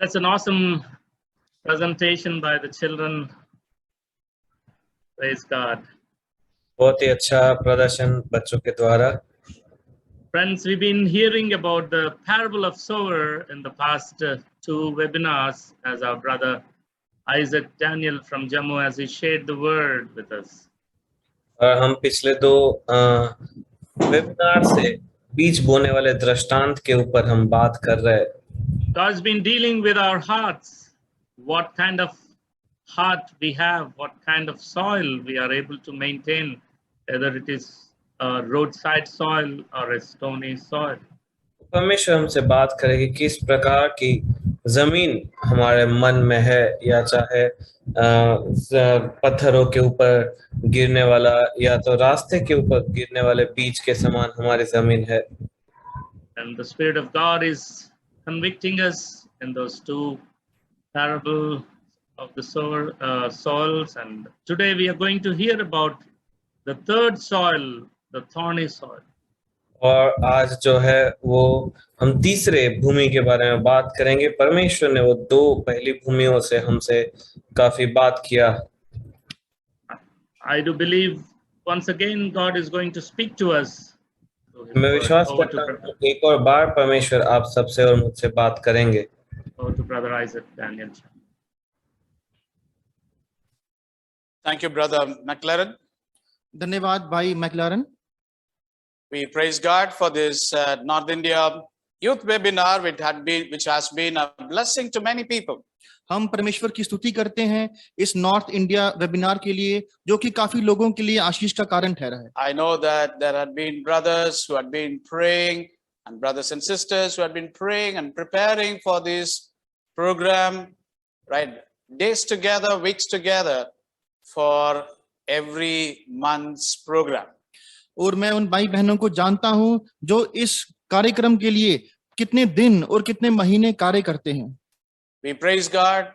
That's an awesome presentation by the children. Praise God. बहुत ही अच्छा प्रदर्शन बच्चों के द्वारा। Friends, we've been hearing about the parable of sower in the past two webinars as our brother Isaac Daniel from Jammu as he shared the word with us. और हम पिछले दो वेबिनार से बीज बोने वाले दृष्टांत के ऊपर हम बात कर रहे हैं। God's been dealing with our hearts, what kind of heart we have, what kind of soil we are able to maintain, whether it is a roadside soil or a stony soil. परमेश्वर हमसे बात करेगी किस प्रकार की जमीन हमारे मन में है, या चाहे पत्थरों के ऊपर गिरने वाला या तो रास्ते के ऊपर गिरने वाले बीज के समान हमारी जमीन है। And the Spirit of God is convicting us in those two parables of the soils. And today we are going to hear about the third soil, the thorny soil. और आज जो है वो हम तीसरे भूमि के बारे में बात करेंगे। परमेश्वर ने वो दो पहली भूमियों से हमसे काफी बात किया। I do believe once again God is going to speak to us. मैं विश्वास करता हूँ एक और बार परमेश्वर आप सबसे और मुझसे बात करेंगे। Over to Brother Isaac Daniel. Thank you, Brother McLaren. धन्यवाद भाई McLaren. We praise God for this North India youth webinar, which has been a blessing to many people. हम परमेश्वर की स्तुति करते हैं इस नॉर्थ इंडिया वेबिनार के लिए, जो कि काफी लोगों के लिए आशीष का कारण ठहरा है। I know that there had been brothers who had been praying and brothers and sisters who had been praying and preparing for this program, right? Days together, weeks together for every month's program. और मैं उन भाई बहनों को जानता हूं जो इस कार्यक्रम के लिए कितने दिन और कितने महीने कार्य करते हैं। We praise God.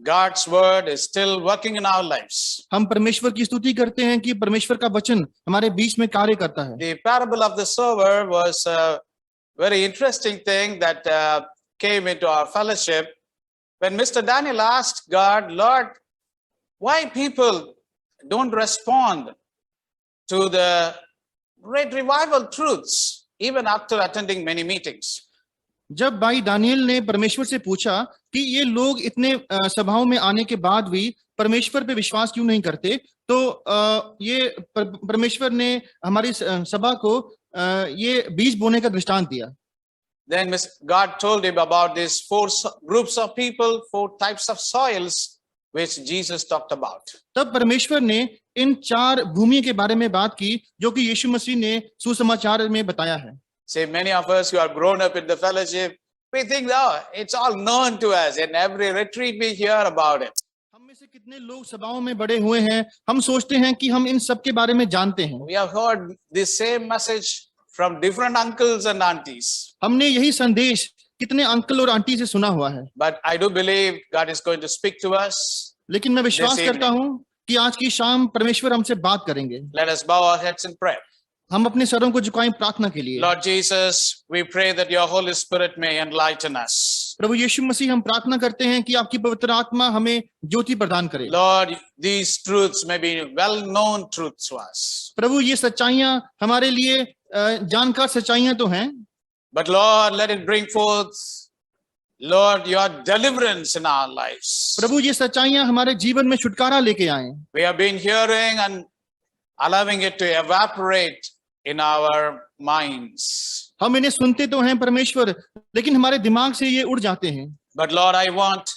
God's word is still working in our lives. हम परमेश्वर की स्तुति करते हैं कि परमेश्वर का वचन हमारे बीच में कार्य करता है। The parable of the sower was a very interesting thing that came into our fellowship when Mr. Daniel asked God, Lord, why people don't respond to the great revival truths even after attending many meetings. जब भाई Daniel ने परमेश्वर से पूछा कि ये लोग इतने सभाओं में आने के बाद भी परमेश्वर पे विश्वास क्यों नहीं करते, तो ये परमेश्वर ने हमारी सभा को ये बीज बोने का दृष्टांत दिया। Then God told him about these four groups of people, four types of soils which Jesus talked about. तब परमेश्वर ने इन चार भूमि के बारे में बात की जो कि यीशु मसीह ने सुसमाचार में बताया है। Say, many of us who are grown up in the fellowship, we think, oh, it's all known to us. In every retreat we hear about it. हम में से कितने लोग सभाओं में बड़े हुए हैं, हम सोचते हैं कि हम इन सब के बारे में जानते हैं। We have heard this same message from different uncles and aunties. हमने यही संदेश कितने अंकल और आंटी से सुना हुआ है। But I do believe God is going to speak to us. लेकिन मैं विश्वास करता हूँ कि आज की शाम परमेश्वर हमसे बात करेंगे। Let us bow our heads in prayer. हम अपने सरों को झुकाएं प्रार्थना के लिए। Lord Jesus, we pray that your Holy Spirit may enlighten us. प्रभु यीशु मसीह, हम प्रार्थना करते हैं कि आपकी पवित्र आत्मा हमें ज्योति प्रदान करे। Lord, these truths may be well-known truths to us. प्रभु ये सच्चाइयां हमारे लिए जानकार सच्चाइयां तो हैं, But Lord, let it bring forth, Lord, your deliverance in our lives. प्रभु ये सच्चाइयां हमारे जीवन में छुटकारा लेके आए। We have been hearing and allowing it to evaporate in our minds. हम इन्हें सुनते तो हैं परमेश्वर, लेकिन हमारे दिमाग से ये उड़ जाते हैं। But Lord, I want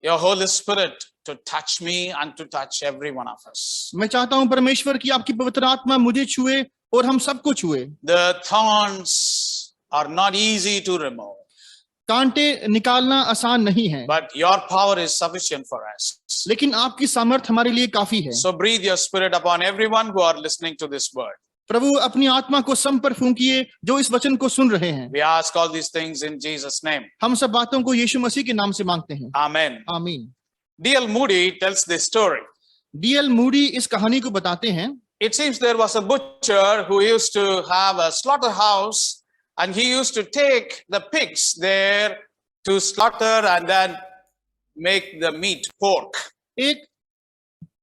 your Holy Spirit to touch me and to touch every one of us. मैं चाहता हूं परमेश्वर की आपकी पवित्र आत्मा मुझे छुए और हम सबको छुए। The thorns are not easy to remove. कांटे निकालना आसान नहीं है, But your power is sufficient for us. लेकिन आपकी सामर्थ हमारे लिए काफी है। So breathe your spirit upon everyone who are listening to this word. प्रभु अपनी आत्मा को सब पर फूंकिए जो इस वचन को सुन रहे हैं। We ask all these things in Jesus' name. हम सब बातों को यीशु मसीह के नाम से मांगते हैं, Amen. आमीन। D.L. Moody tells this story. D.L. Moody इस कहानी को बताते हैं। It seems there was a butcher who used to have a slaughterhouse, and he used to take the pigs there to slaughter and then make the meat pork. एक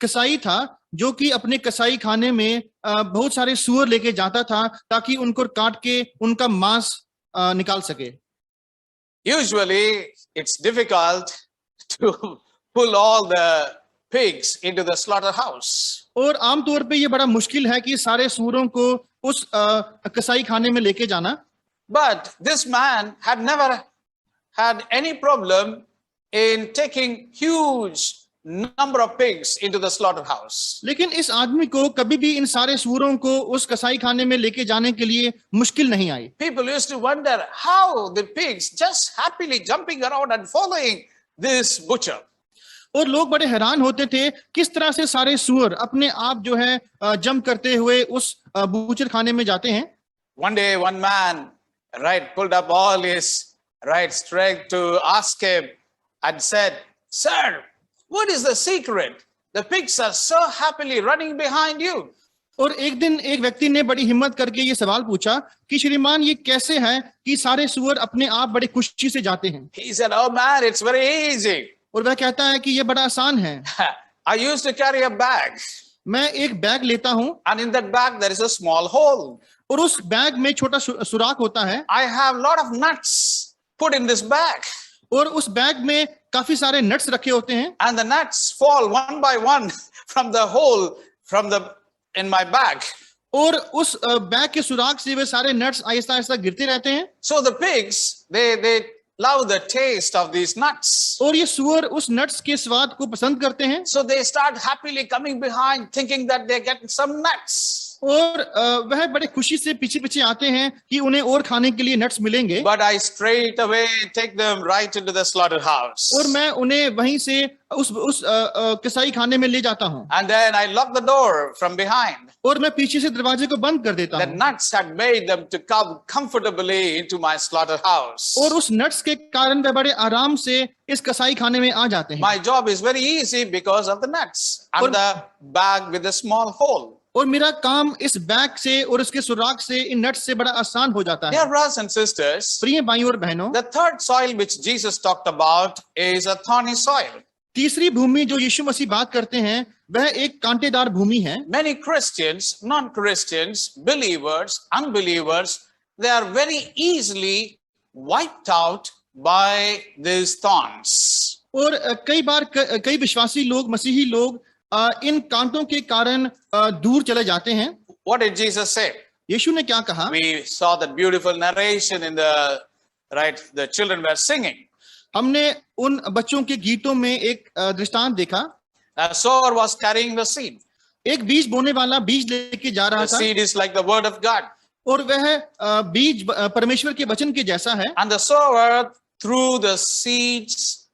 कसाई था जो कि अपने कसाई खाने में बहुत सारे सूअर लेके जाता था ताकि उनको काट के उनका मांस निकाल सके. Usually, it's difficult to pull all the pigs into the slaughterhouse. और आमतौर पे ये बड़ा मुश्किल है कि सारे सूअरों को उस कसाई खाने में लेके जाना. But this man had never had any problem in taking huge number of pigs into the slaughterhouse. लेकिन इस आदमी को कभी भी इन सारे सूअरों को उस कसाई खाने में लेके जाने के लिए मुश्किल नहीं आई. People used to wonder how the pigs just happily jumping around and following this butcher. और लोग बड़े हैरान होते थे किस तरह से सारे सूअर अपने आप जो है जंप करते हुए उस बूचर खाने में जाते हैं. One day, one man, pulled up all his strength to ask him and said, "Sir, what is the secret? The pigs are so happily running behind you." और एक दिन एक व्यक्ति ने बड़ी हिम्मत करके ये सवाल पूछा कि श्रीमान ये कैसे है कि सारे सूअर अपने आप बड़े खुशी से जाते हैं. He said, "Oh man, it's very easy. और वह कहता है कि ये बड़ा आसान है. I used to carry a bag, मैं एक बैग लेता हूं and in that bag there is a small hole. और उस बैग में छोटा सुराख होता है I have a lot of nuts put in this bag, और उस बैग में काफी सारे नट्स रखे होते हैं and the nuts fall one by one from the hole in my bag. और उस बैग के सुराख से वे सारे नट्स आहिस्ता आहिस्ता गिरते रहते हैं. So the pigs, they love the taste of these nuts. और ये सूअर उस नट्स के स्वाद को पसंद करते हैं. So they start happily coming behind, thinking that they're getting some nuts. और वह बड़े खुशी से पीछे पीछे आते हैं कि उन्हें और खाने के लिए नट्स मिलेंगे. But I straight away take them right into the slaughterhouse. और मैं उन्हें वहीं से उस कसाई खाने में ले जाता हूँ. And then I lock the door from behind. और मैं पीछे से दरवाजे को बंद कर देता The हूँ. nuts had made them to come comfortably into my slaughterhouse. और उस नट्स के कारण वे बड़े आराम से इस कसाई खाने में आ जाते हैं. My job is very easy because of the nuts and the bag with the small hole. और मेरा काम इस बैग से और उसके सुराख से इन नट्स से बड़ा आसान हो जाता है. Dear brothers and sisters, प्रिय भाइयों और बहनों, the third soil which Jesus talked about is a thorny soil. तीसरी भूमि जो यीशु मसीह बात करते हैं वह एक कांटेदार भूमि है. Many Christians, non-Christians, believers, unbelievers, they are very easily wiped out by these thorns. और कई बार कई विश्वासी लोग मसीही लोग इन कांटों के कारण दूर चले जाते हैं. What did Jesus say? यीशु ने क्या कहा? We saw that beautiful narration in the children were singing. हमने उन बच्चों के गीतों में एक दृष्टांत देखा. A sower was carrying the seed. एक बीज बोने वाला बीज लेके जा रहा The था seed is like the word of God. और वह बीज परमेश्वर के वचन के जैसा है. And the sower threw the seeds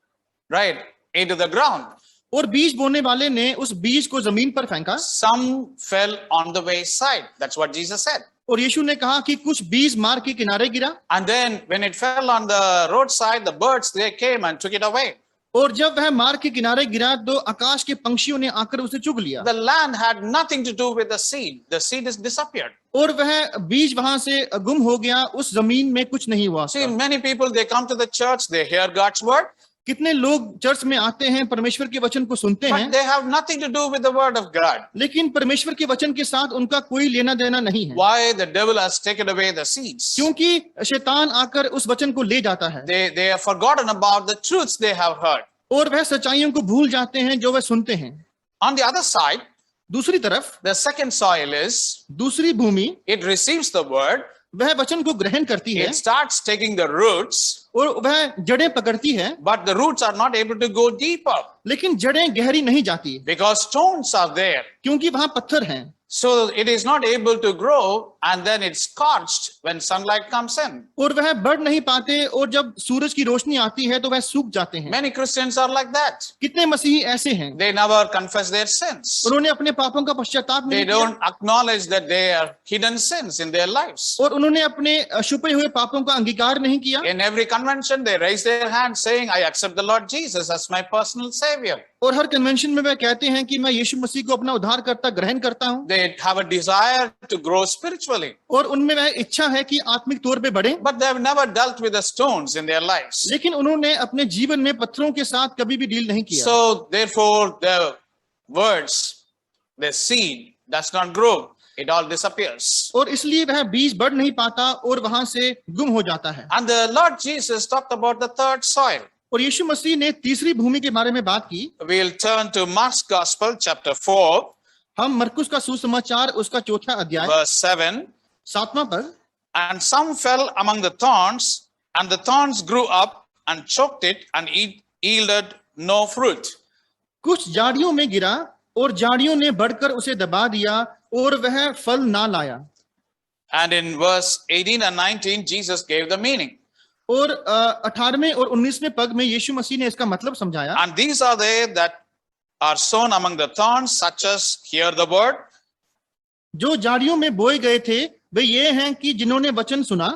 into the ground. और बीज बोने वाले ने उस बीज को जमीन पर फेंका. Some fell on the wayside. That's what Jesus said. और यीशु ने कहा कि कुछ बीज मार्ग के किनारे गिरा. And then when it fell on the roadside, the birds, they came and took it away. और जब वह मार्ग के किनारे गिरा तो आकाश के पंछियों ने आकर उसे चुग लिया. The land had nothing to do with the seed. The seed is disappeared. और वह बीज वहां से गुम हो गया. उस जमीन में कुछ नहीं हुआ. See, many people, they come to the church, they hear God's word, कितने लोग चर्च में आते हैं, परमेश्वर के वचन को सुनते but हैं, they have nothing to do with the word of God. लेकिन परमेश्वर के वचन के साथ उनका कोई लेना देना नहीं है. Why? The devil has taken away the seeds. क्योंकि शैतान आकर उस वचन को ले जाता है They have forgotten about the truths they have heard. और वह सच्चाइयों को भूल जाते हैं जो वह सुनते हैं. On the other side, दूसरी तरफ the second soil is, दूसरी भूमि it receives the word, वह वचन को ग्रहण करती है it starts taking the roots, और वह जड़ें पकड़ती है, but the roots are not able to go deeper लेकिन जड़ें गहरी नहीं जाती because stones are there. क्योंकि वहां पत्थर हैं. So it is not able to grow, and then it's scorched when sunlight comes in. और वह बढ़ नहीं पाते और जब सूरज की रोशनी आती है तो वह सूख जाते हैं. Many Christians are like that. कितने मसीही ऐसे हैं, They never confess their sins. उन्होंने अपने पापों का पश्चाताप They नहीं किया don't acknowledge that they are hidden sins in their lives. और उन्होंने अपने छुपे हुए पापों का अंगीकार नहीं किया. In every convention, they raise their hand saying, I accept the Lord Jesus as my personal savior. और हर कन्वेंशन में वह कहते हैं कि मैं यीशु मसीह को अपना उद्धारकर्ता ग्रहण करता हूं. They have a desire to grow spiritually. spiritually, और उनमें वह इच्छा है कि आत्मिक तौर पे बढ़े, but they have never dealt with the stones in their lives. लेकिन उन्होंने अपने जीवन में पत्थरों के साथ कभी भी डील नहीं किया। So therefore the words, the seed does not grow, it all disappears. और इसलिए वह बीज बढ़ नहीं पाता और वहां से गुम हो जाता है। And the Lord Jesus talked about the third soil. और यीशु मसीह ने तीसरी भूमि के बारे में बात की। We'll turn to Mark's Gospel, chapter 4, हम मरकुस का सुसमाचार उसका चौथा अध्याय verse 7. 7वां पद। And some fell among the thorns, and the thorns grew up and choked it, and it yielded no fruit. कुछ झाड़ियों में गिरा और झाड़ियों ने बढ़कर उसे दबा दिया और वह फल ना लाया। And in verse 18 and 19, Jesus gave the meaning. और 18वें और 19वें पद में यीशु मसीह ने इसका मतलब समझाया। And these are they that are sown among the thorns, such as hear the word, जो झाड़ियों में बोए गए थे वे ये हैं कि जिन्होंने वचन सुना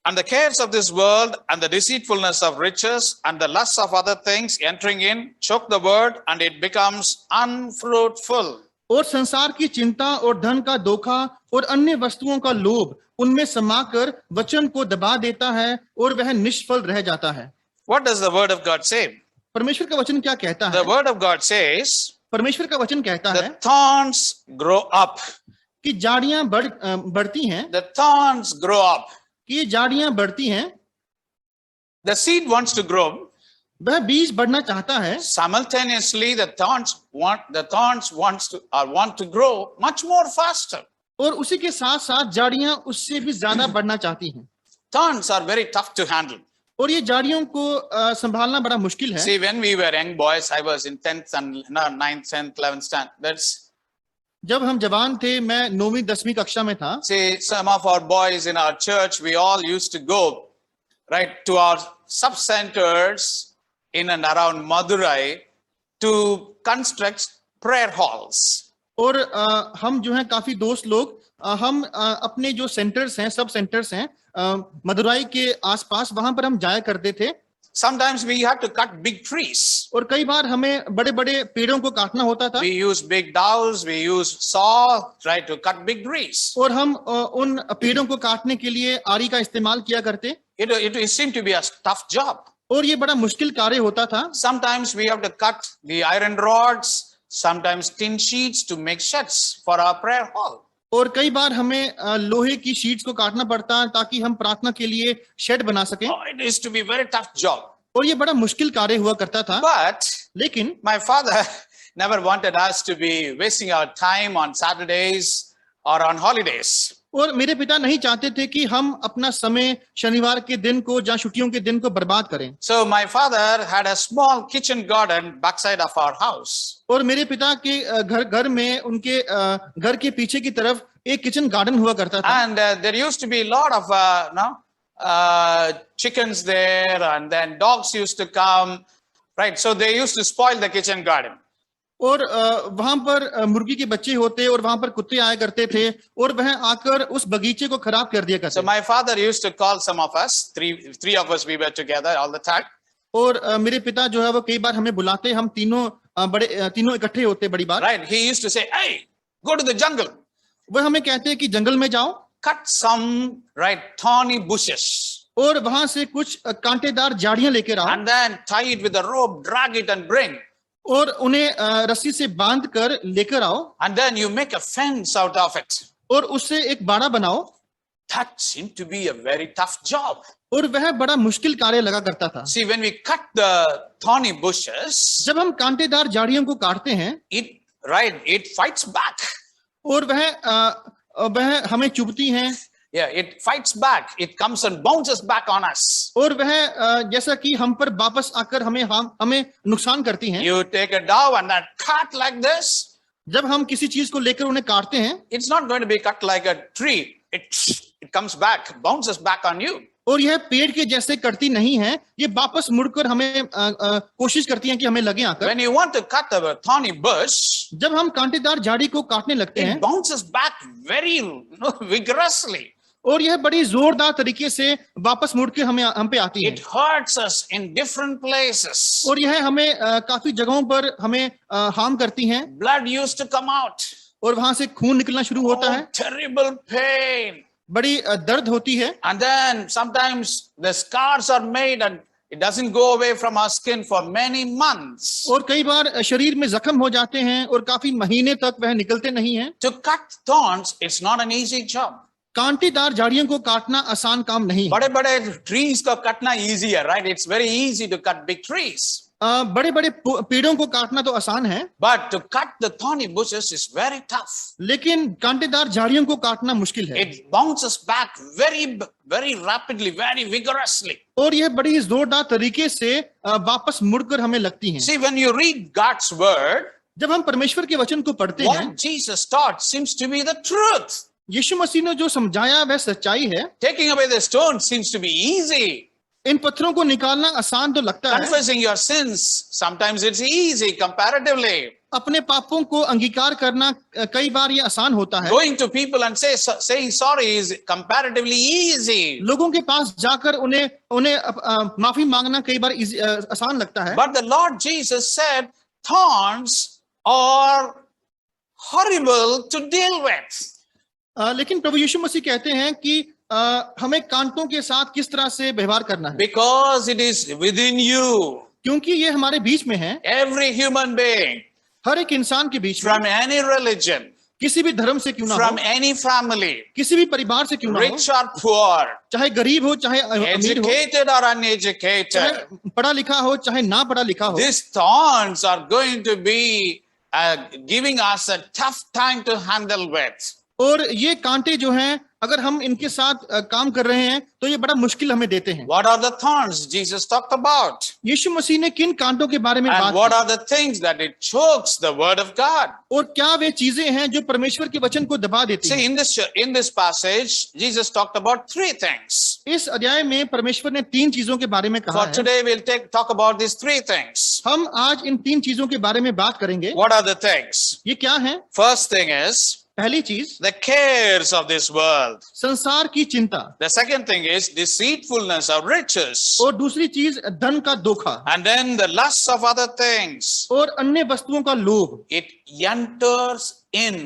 and the cares of this world, and the deceitfulness of riches, and the lusts of other things entering in, choke the word, and it becomes unfruitful. और संसार की चिंता और धन का धोखा और अन्य वस्तुओं का लोभ उनमें समाकर वचन को दबा देता है और वह निष्फल रह जाता है। What does the word of God say? परमेश्वर का वचन क्या कहता The है? word of God says, परमेश्वर का वचन कहता है the thorns grow up. कि झाड़ियां बढ़ती हैं, The thorns grow up. कि ये झाड़ियां बढ़ती हैं। The seed wants to grow. वह बीज बढ़ना चाहता है, Simultaneously, the thorns want to grow much more faster. और उसी के साथ साथ झाड़ियां उससे भी ज्यादा बढ़ना चाहती हैं। Thorns are very tough to handle. और ये झाड़ियों को संभालना बड़ा मुश्किल है। See, when we were young boys, I was in 10th and 9th, 10th, 11th standards. जब हम जवान थे, मैं 9वीं 10वीं कक्षा में था। See, some of our boys in our church, we all used to go right to our sub-centers in and around Madurai to construct prayer halls. और हम जो हैं काफी दोस्त लोग, हम अपने जो सेंटर्स हैं, सब सेंटर्स हैं मदुराई के आसपास, वहां पर हम जाया करते थे। Sometimes we had to cut big trees. और कई बार हमें बड़े बड़े पेड़ों को काटना होता था। We use big dowels, we use saw, try to cut big trees. और हम उन पेड़ों को काटने के लिए आरी का इस्तेमाल किया करते। It seemed to be a tough job. और ये बड़ा मुश्किल कार्य होता था। Sometimes we have to cut the iron rods, sometimes tin sheets to make sheds for our prayer hall. और कई बार हमें लोहे की शीट्स को काटना पड़ता है ताकि हम प्रार्थना के लिए शेड बना सकें। Oh, it used to be a very tough job. और ये बड़ा मुश्किल कार्य हुआ करता था। But लेकिन my father never wanted us to be wasting our time on Saturdays or on holidays. और मेरे पिता नहीं चाहते थे कि हम अपना समय शनिवार के दिन को या छुट्टियों के दिन को बर्बाद करें। So my father had a small kitchen garden backside of our house. और मेरे पिता के घर में उनके घर के पीछे की तरफ एक किचन गार्डन हुआ करता था। And there used to be a lot of chickens there, and then dogs used to come, right? So they used to spoil the kitchen garden. और वहां पर मुर्गी के बच्चे होते और वहां पर कुत्ते आया करते थे और वह आकर उस बगीचे को खराब कर दिया करते। So my father used to call some of us, three of us, we were together all the time. और मेरे पिता जो है वो कई बार हमें बुलाते, हम तीनों इकट्ठे होते बड़ी बार। Right? He used to say, "Hey, go to the jungle, वह हमें कहते हैं कि जंगल में जाओ, cut some thorny bushes, और वहां से कुछ कांटेदार झाड़ियां लेकर आओ, and then tie it with a rope, drag it and bring, और उन्हें रस्सी से बांध कर लेकर आओ, and then you make a fence out of it." और उससे एक बाड़ा बनाओ। That seemed to be a very tough job. और वह बड़ा मुश्किल कार्य लगा करता था। See, when we cut the thorny bushes, जब हम कांटेदार झाड़ियों को काटते हैं, it fights back. और वह हमें चुभती हैं, Yeah, it fights back. It comes and bounces back on us. और वह जैसा कि हम पर वापस आकर हमें नुकसान करती हैं। You take a dove and then cut like this. जब हम किसी चीज को लेकर उन्हें काटते हैं, It's not going to be cut like a tree. It comes back, bounces back on you. और यह पेड़ के जैसे करती नहीं है, ये वापस मुड़कर हमें कोशिश करती हैं कि हमें लगे आकर। When you want to cut a thorny bush, जब हम कांटेदार झाड़ी को काटने लगते it हैं, bounces back very vigorously. और यह बड़ी जोरदार तरीके से वापस मुड़ के हम पे आती है, It hurts us in different places. और यह हमें काफी जगहों पर हमें हार्म करती हैं, Blood used to come out. और वहां से खून निकलना शुरू होता है, terrible pain. बड़ी दर्द होती है, And then sometimes the scars are made and it doesn't go away from our skin for many months. और कई बार शरीर में जख्म हो जाते हैं और काफी महीने तक वह निकलते नहीं हैं। To cut thorns, it's not an easy job. कांटेदार झाड़ियों को काटना आसान काम नहीं है। बड़े-बड़े trees को काटना easy है, right? It's very easy to cut big trees. बड़े बड़े पेड़ों को काटना तो आसान है, But to cut the thorny bushes is very tough. लेकिन कांटेदार झाड़ियों को काटना मुश्किल है। It bounces back very rapidly, very vigorously. और यह बड़ी जोरदार तरीके से वापस मुड़कर हमें लगती हैं। See, when you read God's word, जब हम परमेश्वर के वचन को पढ़ते हैं, what Jesus taught seems to be the truth. यीशु मसीह ने जो समझाया वह सच्चाई है। Taking away the stone seems to be easy. इन पत्थरों को निकालना आसान तो लगता है, Confessing your sins, sometimes it's easy comparatively. अपने पापों को अंगीकार करना कई बार ये आसान होता है। Going to people and saying sorry is comparatively easy. लोगों के पास जाकर उन्हें माफी मांगना कई बार आसान लगता है। But the Lord Jesus said thorns are horrible to deal with. लेकिन प्रभु यीशु मसीह कहते हैं कि हमें कांटों के साथ किस तरह से व्यवहार करना है, Because it is within you. क्योंकि ये हमारे बीच में है, Every human being, हर एक इंसान के बीच में, from any religion, किसी भी धर्म से क्यों ना हो, from any family, किसी भी परिवार से क्यों ना हो, rich or poor, चाहे गरीब हो चाहे अमीर हो, educated or uneducated, चाहे पढ़ा लिखा हो चाहे ना पढ़ा लिखा हो, these thorns are going to be giving us a tough time to handle with. और ये कांटे जो हैं अगर हम इनके साथ काम कर रहे हैं तो ये बड़ा मुश्किल हमें देते हैं। What are the thorns Jesus talked about? यीशु मसीह ने किन कांटों के बारे में And बात what की are the things that it chokes the word of God? और क्या वे चीजें हैं जो परमेश्वर के वचन को दबा देती See, हैं? in this passage, Jesus talked about three things. इस अध्याय में परमेश्वर ने तीन चीजों के बारे में कहा For है। today, we'll talk about these three things. हम आज इन तीन चीजों के बारे में बात करेंगे। What are the things? ये क्या है? First thing is पहली चीज the cares of this world. संसार की चिंता, The second thing is deceitfulness of riches. और दूसरी चीज धन का धोखा And then the lusts of other things. और अन्य वस्तुओं का लोभ। It enters in.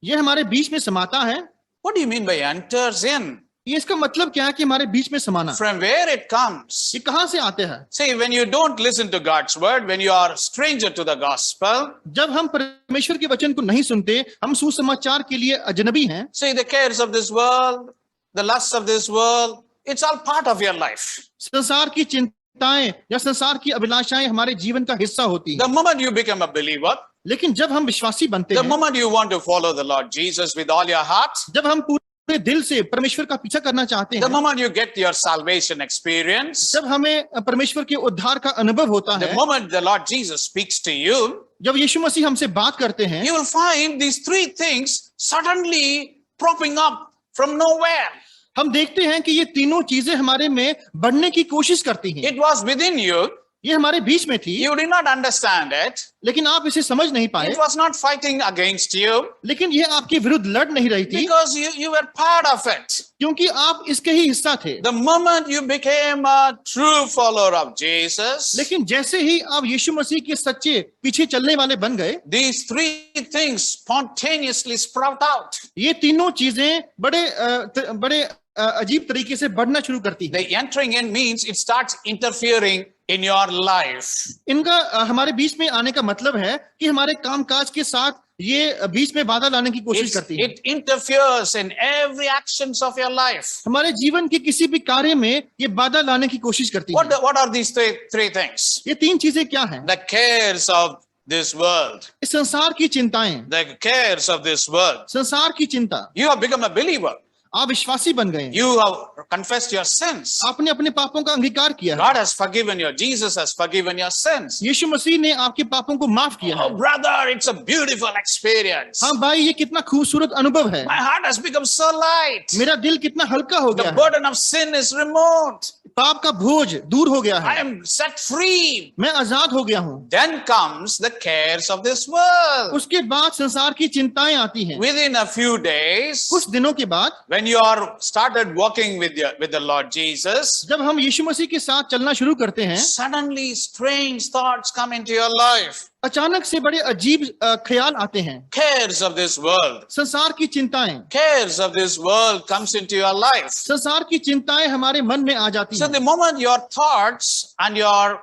ये हमारे बीच में समाता है। What do you mean by enters in? ये इसका मतलब क्या है कि हमारे बीच में समाना? From where it comes? ये कहाँ से आते हैं? See, when you don't listen to God's word, when you are a stranger to the gospel, जब हम परमेश्वर के वचन को नहीं सुनते, हम सुसमाचार के लिए अजनबी हैं। see the cares of this world, the lusts of this world, it's all part of your life. संसार की चिंताएं या संसार की अभिलाषाएं हमारे जीवन का हिस्सा होती The हैं। moment you become a believer, लेकिन जब हम विश्वासी बनते the हैं, moment you want to follow the Lord Jesus with all your heart, जब हम पूरे दिल से परमेश्वर का पीछा करना चाहते the हैं, moment you get your salvation experience, जब हमें परमेश्वर के उद्धार का अनुभव होता the है, moment the Lord Jesus speaks to you, जब यीशु मसीह हमसे बात करते हैं, you will find these three things suddenly propping up from nowhere. हम देखते हैं कि ये तीनों चीजें हमारे में बढ़ने की कोशिश करती हैं। It was within you. ये हमारे बीच में थी, You did not understand it. लेकिन आप इसे समझ नहीं पाए, It was not fighting against you लेकिन ये आपके विरुद्ध लड़ नहीं रही थी, because you were part of it. क्योंकि आप इसके ही हिस्सा थे। The moment you became a true follower of Jesus, लेकिन जैसे ही आप यीशु मसीह के सच्चे पीछे चलने वाले बन गए, these three things spontaneously sprout out. ये तीनों चीजें बड़े अजीब तरीके से बढ़ना शुरू करती है। The entering in means it starts interfering in your life. इनका हमारे बीच में आने का मतलब है कि हमारे कामकाज के साथ ये बीच में बाधा लाने की कोशिश करती है। It interferes in every actions of your life. हमारे जीवन के किसी भी कार्य में ये बाधा लाने की कोशिश करती है। What are these three things? ये तीन चीजें क्या हैं? The cares of this world. इस संसार की चिंताएं, The cares of this world. संसार की चिंता। You have become a believer. आप विश्वासी बन गए हैं, You have confessed your sins. आपने अपने पापों का अंगीकार किया है, God has forgiven you. Jesus has forgiven your sins. यीशु मसीह ने आपके पापों को माफ किया है। Oh, brother, it's a beautiful experience. हाँ भाई, ये कितना खूबसूरत अनुभव है। My heart has become so light. मेरा दिल कितना हल्का हो The गया है, burden of sin is removed. पाप का बोझ दूर हो गया I है, am set free. मैं आजाद हो गया हूँ। Then comes the cares of this world. उसके बाद संसार की चिंताएं आती हैं। Within a few days, कुछ दिनों के बाद when when you are started walking with the Lord Jesus, जब हम यीशु मसीह के साथ चलना शुरू करते हैं, suddenly strange thoughts come into your life. अचानक से बड़े अजीब ख्याल आते हैं. Cares of this world, संसार की चिंताएं, cares of this world comes into your life. संसार की चिंताएं हमारे मन में आ जाती So हैं. the moment your thoughts and your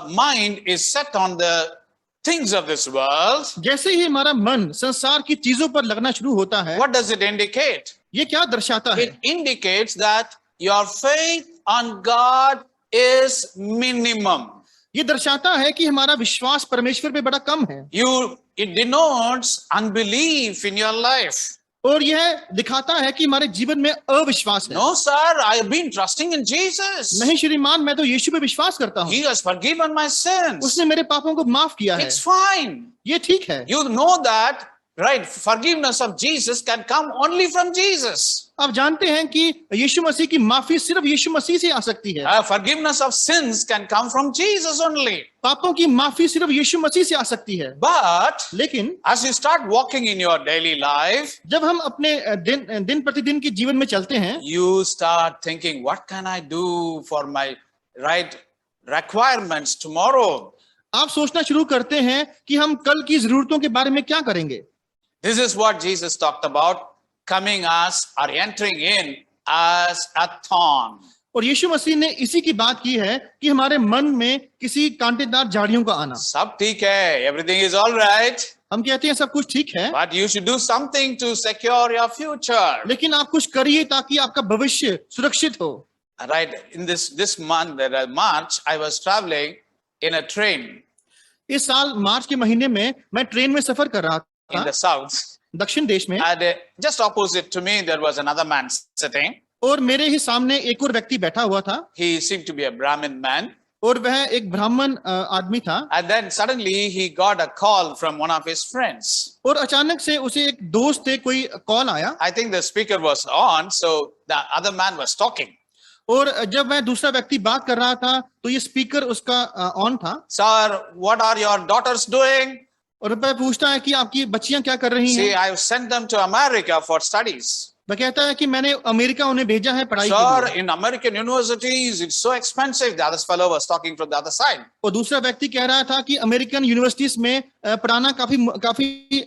mind is set on the things of this world, जैसे ही हमारा मन संसार की चीजों पर लगना शुरू होता है, what does it indicate? ये क्या दर्शाता है? It indicates that your faith on God is minimum. ये दर्शाता है कि हमारा विश्वास परमेश्वर पे बड़ा कम है. It denotes unbelief in your life. और यह दिखाता है कि हमारे जीवन में अविश्वास है. No, sir, I have been trusting in Jesus. नहीं श्रीमान, मैं तो यीशु पे विश्वास करता हूँ. He has forgiven my sins. उसने मेरे पापों को माफ किया है. It's fine. ये ठीक है. You know that, right? Forgiveness of Jesus can come only from Jesus. आप जानते हैं कि यीशु मसीह की माफी सिर्फ यीशु मसीह से आ सकती है. Forgiveness of sins can come from Jesus only. पापों की माफी सिर्फ यीशु मसीह से आ सकती है. But लेकिन as you start walking in your daily life, जब हम अपने दिन प्रतिदिन के जीवन में चलते हैं, you start thinking, what can I do for my requirements tomorrow? आप सोचना शुरू करते हैं कि हम कल की जरूरतों के बारे में क्या करेंगे. This is what Jesus talked about, coming as or entering in as a thorn. और यीशु मसीह ने इसी की बात की है कि हमारे मन में किसी कांटेदार झाड़ियों का आना. सब ठीक है, everything is all right. हम कहते हैं सब कुछ ठीक है, But you should do something to secure your future. लेकिन आप कुछ करिए ताकि आपका भविष्य सुरक्षित हो. Right, in this month, March, I was traveling in a train इस साल मार्च के महीने में मैं ट्रेन में सफर कर रहा in था the south. दक्षिण देश में, And just opposite to me, there was another man sitting. और मेरे ही सामने एक और व्यक्ति बैठा हुआ था, He seemed to be a Brahmin man. और वह एक ब्राह्मण आदमी था. And then suddenly he got a call from one of his friends. और अचानक से उसे एक दोस्त से कोई कॉल आया, I think the speaker was on, so the other man was talking. और जब वह दूसरा व्यक्ति बात कर रहा था तो ये स्पीकर उसका ऑन था. Sir, what are your daughters doing? और वह पूछता है कि आपकी बच्चियां क्या कर रही See, हैं. I have sent them to America for studies. वह कहता है कि मैंने अमेरिका उन्हें भेजा है पढ़ाई के Sir, लिए. in American universities, it's so expensive. The other fellow was talking from the other side. और दूसरा व्यक्ति कह रहा था कि अमेरिकन यूनिवर्सिटीज में पढ़ाना काफी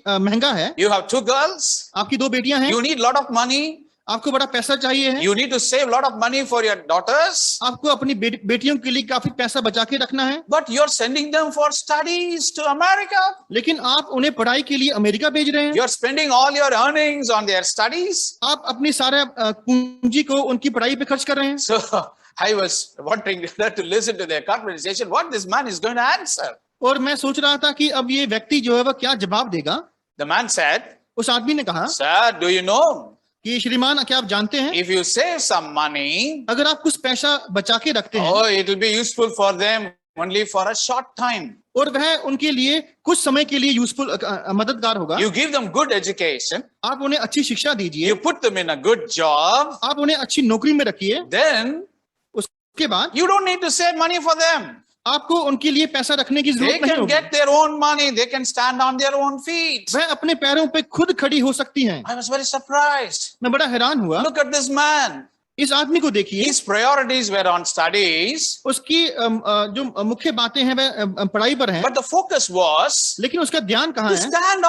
महंगा है. You have two girls. आपकी दो बेटियां हैं, You need lot of money. आपको बड़ा पैसा चाहिए है, You need to save lot of money for your daughters. आपको अपनी बेटियों के लिए काफी पैसा बचा के रखना है, But you're sending them for studies to America. लेकिन आप उन्हें पढ़ाई के लिए अमेरिका भेज रहे हैं. You're spending all your earnings on their studies. आप अपनी सारे पूंजी को उनकी पढ़ाई पे खर्च कर रहे हैं. So I was wanting to listen to their conversation, what this man is going to answer. और मैं सोच रहा था कि अब ये व्यक्ति जो है वह क्या जवाब देगा. The man said, उस आदमी ने कहा Sir, do you know, कि श्रीमान क्या आप जानते हैं, if you save some money, अगर आप कुछ पैसा बचा के रखते हैं, oh, it will be useful for them only for a short time. और वह उनके लिए कुछ समय के लिए यूजफुल मददगार होगा. You give them good education, आप उन्हें अच्छी शिक्षा दीजिए, you put them in a good job, आप उन्हें अच्छी नौकरी में रखिए, then उसके बाद you don't need to save money for them. आपको उनके लिए पैसा रखने की They जरूरत नहीं can होगी. get their own money, they can stand on their own feet. वह अपने पैरों पे खुद खड़ी हो सकती हैं. I was very surprised. मैं बड़ा हैरान हुआ. Look at this man. इस आदमी को देखिए, His priorities were on studies, उसकी जो मुख्य बातें हैं वह पढ़ाई पर हैं, but the focus was लेकिन उसका ध्यान कहाँ to है, stand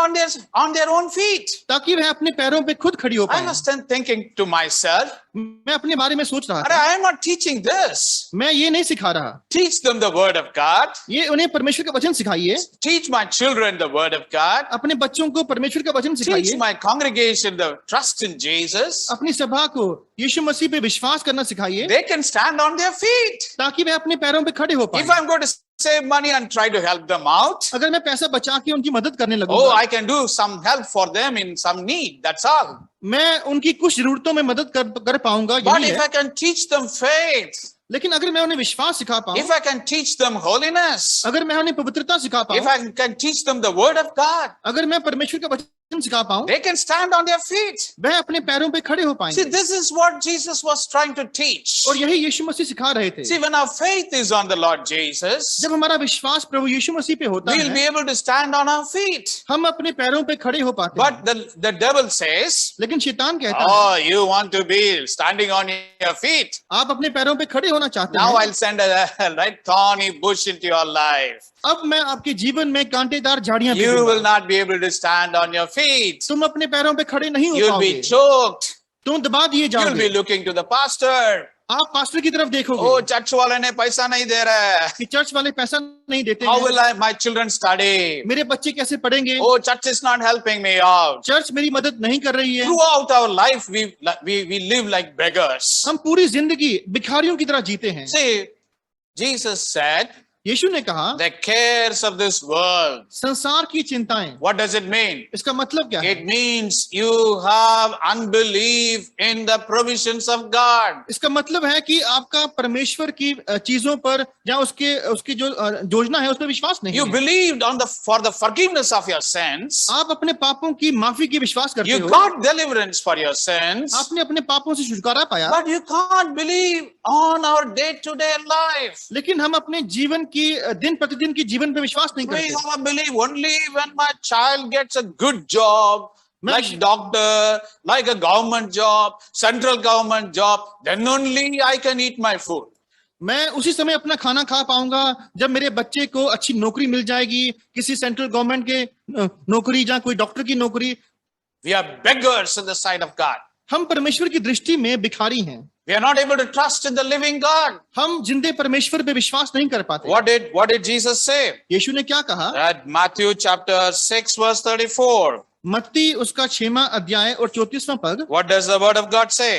on their own feet. ताकि वह अपने पैरों पे खुद खड़ी हो I पाए. was then thinking to myself, मैं अपने बारे में सोच रहा "Arey, था, I am not teaching this. मैं ये नहीं सिखा रहा. Teach them the word of God. ये उन्हें परमेश्वर का वचन सिखाइए, Teach my children the word of God. अपने बच्चों को परमेश्वर का वचन Teach सिखाइए, my congregation the trust in Jesus. अपनी सभा को यीशु मसीह पे विश्वास करना सिखाइए, They can stand on their feet. ताकि वे अपने पैरों पे खड़े हो If पाए. I'm going to save money and try to help them out, अगर मैं पैसा बचा के उनकी मदद करने oh, लगूंगा, I can do some help for them in some need. That's all. मैं उनकी कुछ जरूरतों में मदद कर पाऊंगा, But यही if है. I can teach them faith, लेकिन अगर मैं उन्हें विश्वास सिखा पाऊं, if I can teach them holiness, अगर मैं उन्हें पवित्रता सिखा if पाऊं, I can teach them the word of God, अगर मैं परमेश्वर का वचन सिखा पाऊं, they can stand on their feet. वह अपने पैरों पे खड़े हो See, पाएंगे। this is what Jesus was trying to teach. और यही यीशु मसीह सिखा रहे थे। See, when our faith is on the Lord Jesus, जब हमारा विश्वास प्रभु यीशु मसीह पे होता we'll be है, able to stand on our feet. हम अपने पैरों पे खड़े हो पाते हैं। But the devil says, लेकिन शैतान कहता है, oh, you want to be standing on your feet. आप अपने पैरों पे खड़े होना चाहते Now हैं, I'll send a right thorny bush into your life. अब मैं आपके जीवन में कांटेदार झाड़ियां You will भेजूंगा, not be able to stand on your feet. तुम अपने पैरों पे खड़े नहीं हो You'll be पाओगे, choked. तुम दबा दिए You'll जाओगे। be looking to the pastor. आप पास्टर की तरफ Oh, देखोगे church वाले ने पैसा नहीं दे रहा है. कि चर्च वाले पैसा नहीं देते How हैं, will my children study? मेरे बच्चे कैसे पढ़ेंगे, Oh, church is not helping me out. Church मेरी मदद नहीं कर रही है। Throughout our life, we live like beggars. हम पूरी जिंदगी भिखारियों की तरह जीते हैं। See, Jesus said, यीशु ने कहा, the cares of this world. संसार की चिंताएं, What does it mean? इसका मतलब क्या है? It means you have unbelief in the provisions of God. इसका मतलब है कि आपका परमेश्वर की चीजों पर या उसकी जो योजना है उस पर विश्वास नहीं You है। believed for the forgiveness of your sins. आप अपने पापों की माफी की विश्वास करते You हो, got deliverance for your sins. आपने अपने पापों से छुटकारा पाया, But you can't believe on our day-to-day life. लेकिन हम अपने जीवन की दिन प्रतिदिन की जीवन पे विश्वास नहीं We करते। have a belief only when my child gets a good job, like doctor, like a government job, central government job, then only I can eat my food. मैं उसी समय अपना खाना खा पाऊंगा जब मेरे बच्चे को अच्छी नौकरी मिल जाएगी, किसी सेंट्रल गवर्नमेंट के नौकरी या कोई डॉक्टर की नौकरी। We are beggars in the sight of God. हम परमेश्वर की दृष्टि में भिखारी हैं। We are not able to trust in the living God. हम जिंदे परमेश्वर पे विश्वास नहीं कर पाते। What did Jesus say? यीशु ने क्या कहा? At Matthew chapter 6 verse 34. मत्ती उसका 6वां अध्याय और 34वां पद, What does the word of God say?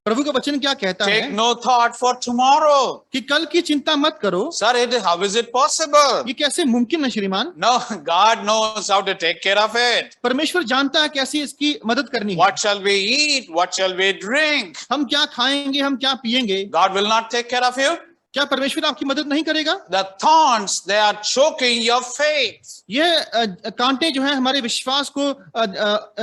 प्रभु का वचन क्या कहता Take है no thought for tomorrow. कि कल की चिंता मत करो। Sir, how is it possible? ये कैसे मुमकिन है श्रीमान? No, God knows how to take care of it. परमेश्वर जानता है कैसे इसकी मदद करनी है। What shall we eat? What shall we drink? हम क्या खाएंगे, हम क्या पिएंगे, God will not take care of you. क्या परमेश्वर आपकी मदद नहीं करेगा? The thorns, they are choking your faith. ये कांटे जो हैं हमारे विश्वास को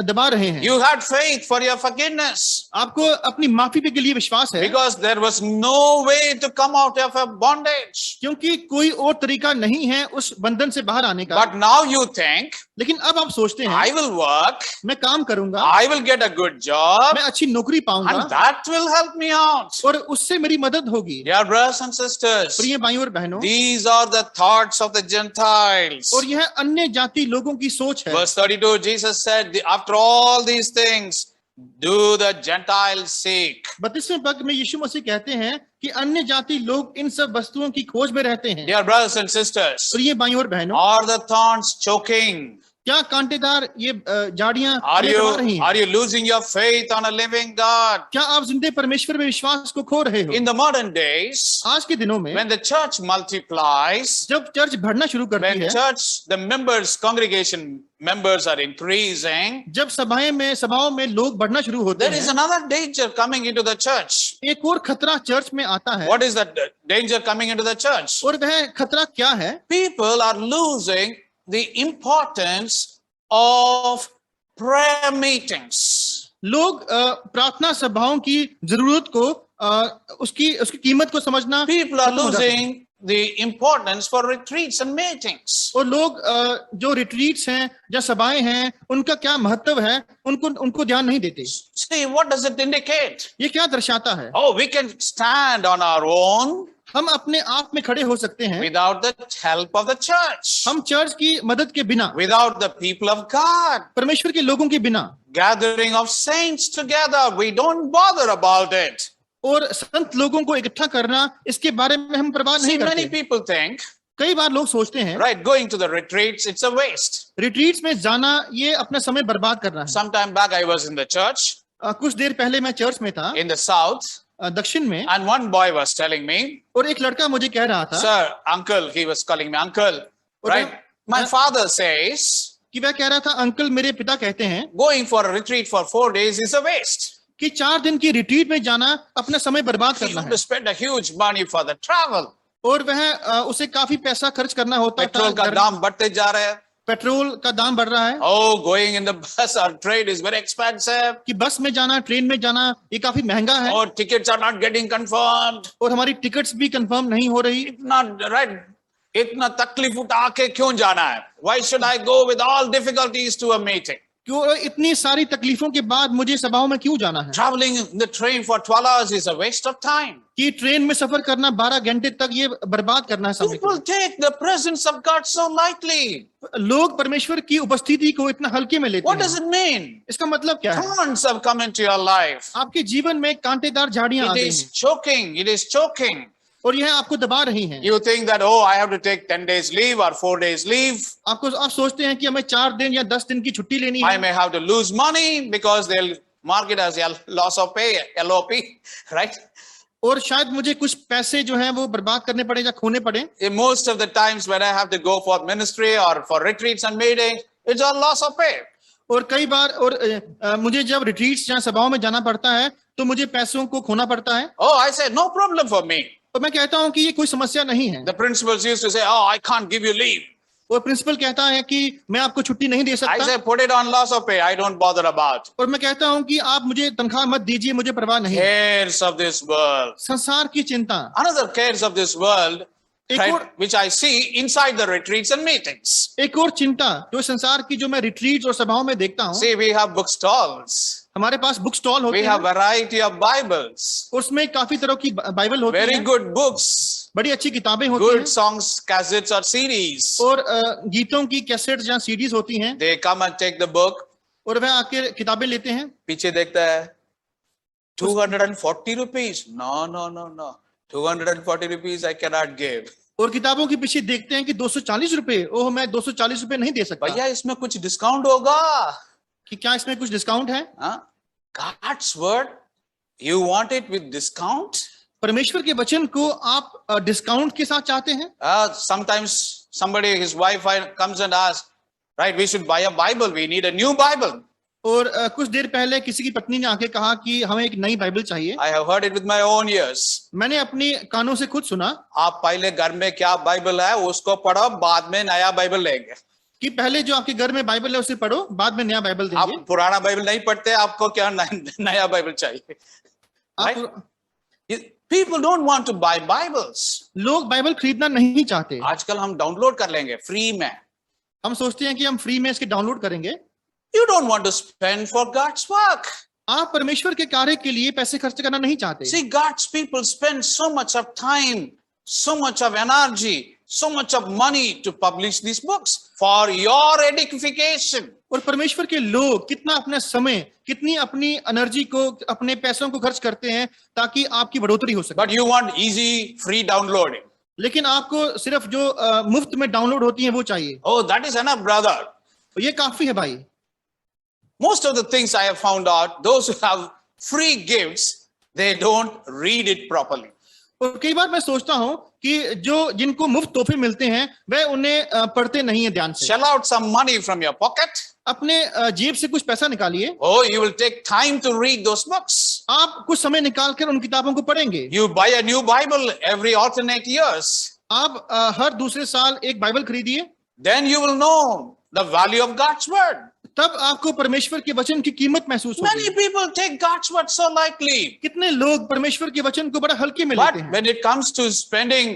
दबा रहे हैं। You had faith for your forgiveness आपको अपनी माफी के लिए विश्वास है, because there was no way to come out of a bondage. क्योंकि कोई और तरीका नहीं है उस बंधन से बाहर आने का। But now you think, लेकिन अब आप सोचते हैं, I will work, मैं काम करूंगा, I will get a good job, मैं अच्छी नौकरी पाऊंगा and that will help me out. और उससे मेरी मदद होगी। Dear brothers and sisters, प्रिय भाइयों और बहनों, these are the thoughts of the Gentiles. और यह अन्य जाति लोगों की सोच है। Verse 32, Jesus said, after all these things, do the Gentiles seek. 32वें पद में यीशु मसीह कहते हैं कि अन्य जाति लोग इन सब वस्तुओं की खोज में रहते हैं। Dear brothers and sisters, प्रिय भाइयों और बहनों, are the thorns choking? क्या कांटेदार ये झाड़ियां Are दबा रही हैं? you losing your faith on a living God? क्या आप जिंदे परमेश्वर में विश्वास को खो रहे हो? In the modern days, आज के दिनों में when the church multiplies, जब चर्च बढ़ना शुरू करती when है, church, the members, congregation members are increasing, जब सभाओं में लोग बढ़ना शुरू होते there is हैं, another danger coming into the church. एक और खतरा चर्च में आता है। What is that danger coming into the church? और वह खतरा क्या है? People are losing the importance of prayer meetings. लोग प्रार्थना सभाओं की जरूरत को उसकी कीमत को समझना People are खत्म हो जाता है। losing the importance for retreats and meetings. और लोग जो रिट्रीट्स हैं या सभाएं हैं उनका क्या महत्व है उनको ध्यान नहीं देते। See, what does it indicate? ये क्या दर्शाता है? Oh, we can stand on our own हम अपने आप में खड़े हो सकते हैं without the help of the church, हम चर्च की मदद के बिना, without the people of God, परमेश्वर के लोगों के बिना, gathering of saints together. We don't bother about it. और संत लोगों को इकट्ठा करना, इसके बारे में हम परवाह नहीं See, many करते। people think, कई बार लोग सोचते हैं right, going to the retreats, it's a waste. Retreats में जाना ये अपना समय बर्बाद करना है। Some time back, I was in the church कुछ देर पहले मैं चर्च में था, in the south, दक्षिण में, and one boy was telling me, और एक लड़का मुझे कह रहा था, sir, uncle, he was calling me uncle, right? My father says, कि वह कह रहा था, अंकल मेरे पिता कहते हैं going for a retreat for 4 days is a waste. कि 4 दिन की रिट्रीट में जाना अपना समय बर्बाद You करना have है, to spend a huge money for the travel. और वह उसे काफी पैसा खर्च करना होता पेट्रोल का था। दाम बढ़ते जा रहे हैं. पेट्रोल का दाम बढ़ रहा है, Oh, going in the bus or train is very expensive. कि बस में जाना, ट्रेन में जाना ये काफी महंगा है, Oh, tickets are not getting confirmed. और हमारी टिकट्स भी कंफर्म नहीं हो रही। Not right. इतना तकलीफ उठा के क्यों जाना है? Why should I go with all difficulties to a meeting? क्यों इतनी सारी तकलीफों के बाद मुझे सभाओं में क्यों जाना है? Traveling in the train for 12 hours is a waste of time. कि ट्रेन में सफर करना 12 घंटे तक ये बर्बाद करना है समय People take the presence of God so lightly. को। लोग परमेश्वर की उपस्थिति को इतना हल्के में लेते What does हैं। it mean? इसका मतलब क्या है? Thorns have come into your life. आपके जीवन में कांटेदार झाड़ियां आ It गई is हैं choking. It is choking. और यह आपको दबा रही हैं। You think that, oh, I have to take 10 days leave or 4 days leave. आप सोचते हैं कि हमें 4 दिन या 10 दिन की छुट्टी लेनी I है, may have to lose money because they'll mark it as loss of pay, LOP, right? और शायद मुझे कुछ पैसे जो हैं वो बर्बाद करने पड़े या खोने पड़े। Most of the times when I have to go for ministry or for retreats and meetings, it's all loss of pay. और कई बार मुझे जब रिट्रीट्स या सभाओं में जाना पड़ता है तो मुझे पैसों को खोना पड़ता है। Oh, I say, no problem for me. और मैं कहता हूं कि ये कोई समस्या नहीं है। The principals used to say, oh, I can't give you leave. और प्रिंसिपल कहता है कि मैं आपको छुट्टी नहीं दे I सकता, say, put it on loss of pay. I don't bother about. और मैं कहता हूं कि आप मुझे तनख्वाह मत दीजिए, मुझे परवाह नहीं। Cares of this world. संसार की चिंता, Another cares of this world, एक right, और- which I see inside the retreats and meetings. एक और चिंता जो संसार की जो मैं रिट्रीट और सभाओं में देखता हूं, See, we have book stalls. हमारे पास बुक स्टॉल होते We have हैं, variety of Bibles. उसमें काफी तरह की बाइबल होती Very है, good books. बड़ी अच्छी किताबें होती Good हैं, songs, cassettes or CDs. और गीतों की कैसेट्स या सीडीज होती हैं, They come and take the book. और वह आके किताबें लेते हैं। पीछे देखता है 240 rupees. No. 240 rupees I cannot give. और किताबों के पीछे देखते हैं कि 240 रुपए, ओह मैं 240 रुपए नहीं दे सकता, भैया इसमें कुछ डिस्काउंट होगा? कि क्या इसमें कुछ डिस्काउंट है? हाँ? God's word, you want it with discount? परमेश्वर के वचन को आप डिस्काउंट के साथ चाहते हैं? Sometimes somebody, his wife comes and asks, right, we should buy a Bible. We need a new Bible. और कुछ देर पहले किसी की पत्नी ने आके कहा कि हमें एक नई बाइबल चाहिए। I have heard it with my own ears. मैंने अपनी कानों से खुद सुना आप पहले घर में क्या बाइबल है उसको पढ़ो, बाद में नया बाइबल लेंगे। कि पहले जो आपके घर में बाइबल है उसे पढ़ो, बाद में नया बाइबल आप देंगे। पुराना बाइबल नहीं पढ़ते, आपको क्या नया बाइबल चाहिए? आप People don't want to buy Bibles. लोग बाइबल खरीदना नहीं चाहते। आजकल हम डाउनलोड कर लेंगे फ्री में। हम सोचते हैं कि हम फ्री में इसके डाउनलोड करेंगे। You don't want to spend for God's work. आप परमेश्वर के कार्य के लिए पैसे खर्च करना नहीं चाहते। See, God's people spend so much of time, so much of energy, so much of money to publish these books for your edification. और परमेश्वर के लोग कितना अपना समय, कितनी अपनी एनर्जी को, अपने पैसों को खर्च करते हैं ताकि आपकी बढ़ोतरी हो सके। But you want easy, free downloading. लेकिन आपको सिर्फ जो मुफ्त में डाउनलोड होती है वो चाहिए। Oh, that is enough, brother. ये काफी है भाई। Most of the things I have found out, those who have free gifts, they don't read it properly. और कई बार मैं सोचता हूँ कि जो जिनको मुफ्त तोहफे मिलते हैं वह उन्हें पढ़ते नहीं है ध्यान से। Shell out some money from your pocket. अपने जेब से कुछ पैसा निकालिए। Oh, you will take time to read those books. आप कुछ समय निकाल कर उन किताबों को पढ़ेंगे। You buy a new Bible every alternate years. आप हर दूसरे साल एक बाइबल खरीदिए। Then you will know the value of God's word. तब आपको परमेश्वर के वचन की कीमत महसूस Many होगी। people take God's word so lightly. कितने लोग परमेश्वर के वचन को बड़ा हल्के में But लेते हैं, when it comes to spending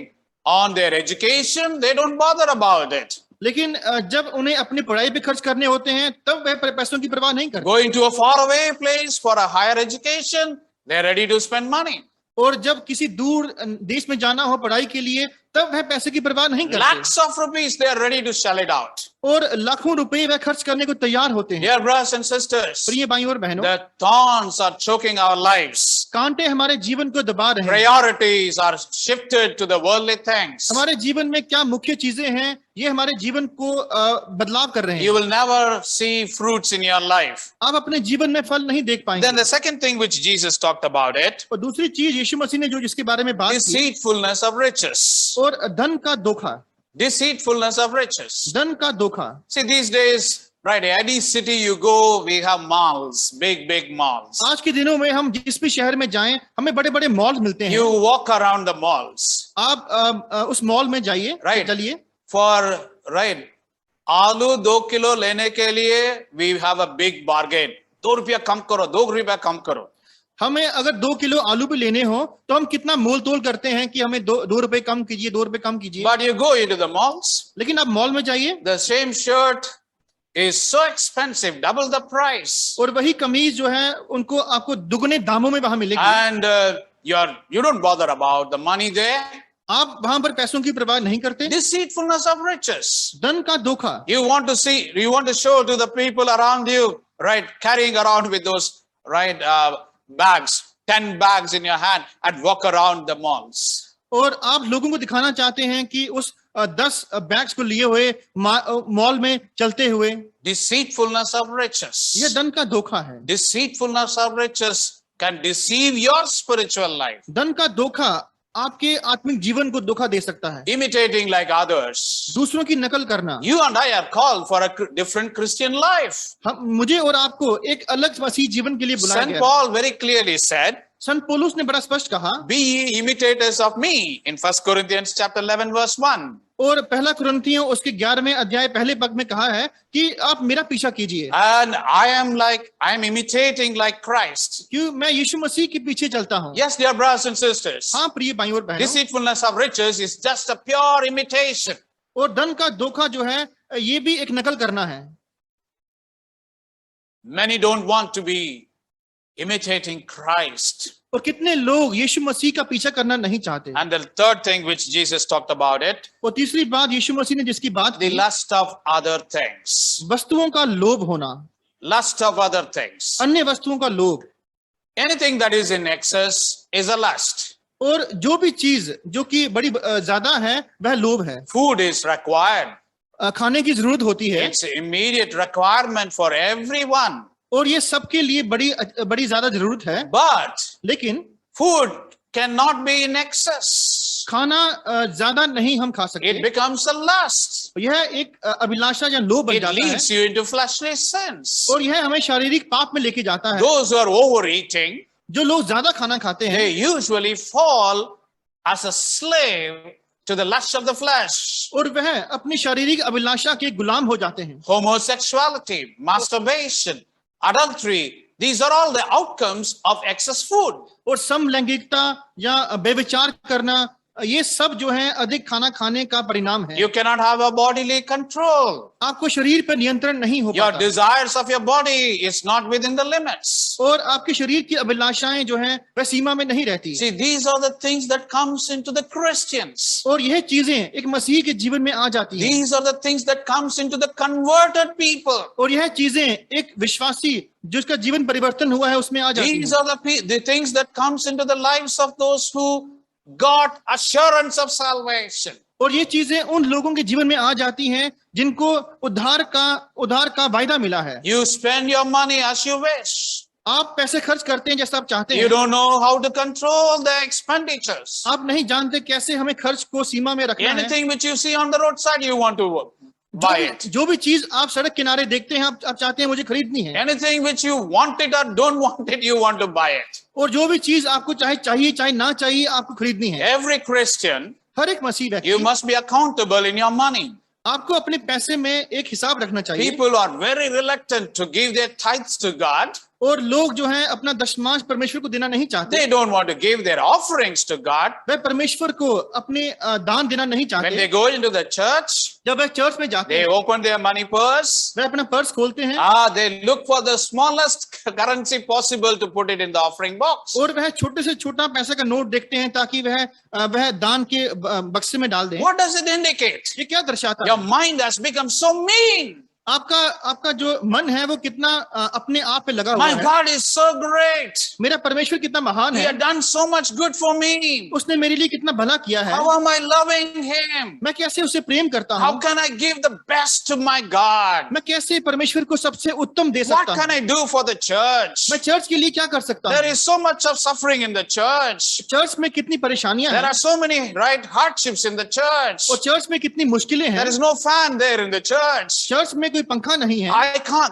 on their education, they don't bother about it. लेकिन जब उन्हें अपनी पढ़ाई पे खर्च करने होते हैं तब वह पैसों की परवाह नहीं करते। Going to a faraway place for a higher education, they're ready to spend money. और जब किसी दूर देश में जाना हो पढ़ाई के लिए तब वह पैसे की परवाह नहीं करते। Lakhs of rupees, they are ready to shell it out. और लाखों रुपए वह खर्च करने को तैयार होते हैं। Dear brothers and sisters, प्रिय भाइयों और बहनों, the thorns are choking our lives. कांटे हमारे जीवन को दबा रहे हैं। Priorities are shifted to the worldly things. हमारे जीवन में क्या मुख्य चीजें हैं, ये हमारे जीवन को बदलाव कर रहे You हैं। will never see fruits in your life. आप अपने जीवन में फल नहीं देख Then पाएंगे। the second thing which Jesus talked about it, और दूसरी चीज यीशु मसीह ने जो जिसके बारे में बात की, deceitfulness of riches. और धन का धोखा, Deceitfulness of riches. धन का धोखा। See, these days, right, any city you go, we have malls, big malls. आज के दिनों में हम जिस भी शहर में जाएं हमें बड़े बड़े मॉल मिलते हैं। You walk around the malls. आप उस मॉल में जाइए, Right. चलिए, For, right, आलू 2 किलो लेने के लिए we have a big bargain. 2 रुपया कम करो, 2 रुपया कम करो. हमें अगर 2 किलो आलू भी लेने हो तो हम कितना मोल तोल करते हैं कि हमें 2 रुपए कम कीजिए, 2 रुपए कम कीजिए. But you go into the malls, लेकिन आप मॉल में जाइए, the same shirt is so expensive, double the price. और वही कमीज जो है उनको आपको दुगने दामों में वहां मिलेगी. And you don't bother about the money there. आप वहां पर पैसों की परवाह नहीं करते. Deceitfulness of riches. धन का धोखा. You want to show to the people around you, right, carrying around with those, right, bags, 10 bags in your hand and walk around the malls. और आप लोगों को दिखाना चाहते हैं कि उस 10 बैग्स को लिए हुए मॉल में चलते हुए. Deceitfulness of riches. यह धन का धोखा है. Deceitfulness of riches can deceive your spiritual life. धन का धोखा आपके आत्मिक जीवन को धोखा दे सकता है. Imitating like others. दूसरों की नकल करना. You and I are called for a different Christian life. मुझे और आपको एक अलग मसीह जीवन के लिए बुलाया St. गया. Paul very clearly said, संत पौलुस ने बड़ा स्पष्ट कहा, be ye imitators of me in 1 Corinthians chapter 11 verse 1. और पहला कुरिन्थियों उसके 11वें अध्याय पहले पद में कहा है कि आप मेरा पीछा कीजिए. And I am imitating like Christ. क्यों मैं यीशु मसीह के पीछे चलता हूँ. Yes, dear brothers and sisters. हाँ प्रिय भाइयों और बहनों. Deceitfulness of riches is just a pure imitation. और धन का धोखा जो है ये भी एक नकल करना है. Many don't want to be imitating Christ. और कितने लोग यीशु मसीह का पीछा करना नहीं चाहते. And the third thing which Jesus talked about it, और तीसरी बात यीशु मसीह ने जिसकी बात the की, lust of other things. वस्तुओं का लोभ होना. Lust of other things. अन्य वस्तुओं का लोभ. Anything that is in excess is a lust. और जो भी चीज जो कि बड़ी ज्यादा है वह लोभ है. Food is required. खाने की जरूरत होती है. It's immediate requirement for everyone. और ये सबके लिए बड़ी ज्यादा जरूरत है. But लेकिन food cannot be in excess. खाना ज्यादा नहीं हम खा सकते. It becomes a lust. यह एक अभिलाषा या लोभ बन It जाता है. leads you into fleshly sins. और यह हमें शारीरिक पाप में लेके जाता है. Those who are overeating, जो लोग ज्यादा खाना खाते हैं they usually fall as a slave to the lust of the flesh. और वह अपनी शारीरिक अभिलाषा के गुलाम हो जाते हैं. Homosexuality, masturbation, adultery, these are all the outcomes of excess food. और समलैंगिकता या बेविचार करना ये सब जो है अधिक खाना खाने का परिणाम है. You cannot have a bodily control. आपको शरीर पर नियंत्रण नहीं हो Your पाता. desires of your body is not within the limits. और आपके शरीर की अभिलाषाएं जो हैं वह सीमा में नहीं रहती. See, these are the things that comes into the Christians. और यह चीजें एक मसीह के जीवन में आ जाती हैं. These are the things that comes into the converted people. और यह चीजें एक विश्वासी जिसका जीवन परिवर्तन हुआ है उसमें आ जाती These हैं. are the things that comes into the lives of those who got assurance of salvation. और ये चीजें उन लोगों के जीवन में आ जाती हैं जिनको उद्धार का वायदा मिला है. You spend your money as you wish. आप पैसे खर्च करते हैं जैसा आप चाहते You हैं. don't know how to control the expenditures. आप नहीं जानते कैसे हमें खर्च को सीमा में रखना है. Anything which you see on the roadside, you want to buy it. जो भी चीज आप सड़क किनारे देखते हैं आप चाहते हैं मुझे खरीदनी है. Anything which you want it or don't want it, you want to buy it. और जो भी चीज आपको चाहे ना चाहिए आपको खरीदनी है. Every Christian, हर एक मसीह व्यक्ति you must be accountable in your money. आपको अपने पैसे में एक हिसाब रखना चाहिए. People are very reluctant to give their tithes to God. और लोग जो हैं अपना दशमांश परमेश्वर को देना नहीं चाहते. They don't want to give their offerings to God. वह परमेश्वर को अपने दान देना नहीं When चाहते. they go into the church, जब वह चर्च में जाते they हैं open their money purse. वह अपना पर्स खोलते हैं They look for the smallest currency possible to put it in the offering box. और वह छोटे से छोटा पैसे का नोट देखते हैं ताकि वह दान के बक्से में डाल दें. What does it indicate? ये क्या दर्शाता Your है? mind has become so mean. आपका जो मन है वो कितना अपने आप पे लगा हुआ My है. God is so great. मेरा परमेश्वर कितना महान He है. had done so much good for me. उसने मेरे लिए कितना भला किया है. How am I loving Him? मैं कैसे उसे प्रेम करता How हूँ. can I give the best to my God? मैं कैसे परमेश्वर को सबसे उत्तम दे What सकता can हूँ. I do for the church? मैं चर्च के लिए क्या कर सकता There हूँ. is so much of suffering in the church. Church में कितनी परेशानियां There हैं are so many hardships in the church. और चर्च में कितनी मुश्किलें हैं. There is no fan there in the church. Church में कोई पंखा नहीं है.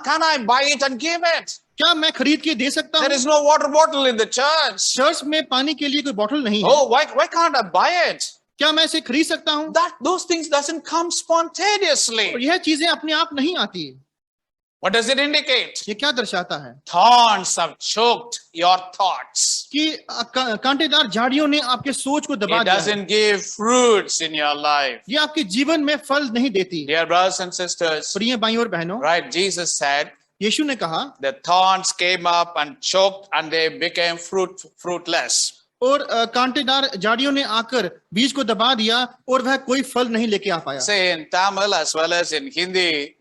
Can I buy it and give it? क्या मैं खरीद के दे सकता There हूँ. is no water bottle in the church. Church में पानी के लिए कोई बोतल नहीं है. Oh, why can't I buy it? क्या मैं इसे खरीद सकता हूँ? Those things doesn't come spontaneously. और यह चीजें अपने आप नहीं आती। What does it indicate? ये क्या दर्शाता है? Thorns have choked your thoughts. कि कांटेदार झाड़ियों ने आपके सोच को दबा It दिया है। doesn't give fruits in your life. ये आपके जीवन में फल नहीं देती। Dear brothers and sisters, प्रिय भाइयों और बहनों, right? Jesus said, यीशु ने कहा, the thorns came up and choked and they became fruitless. और कांटेदार झाड़ियों ने आकर बीज को दबा दिया और वह कोई फल नहीं लेके आ पाया। Say in Tamil as well as in Hindi,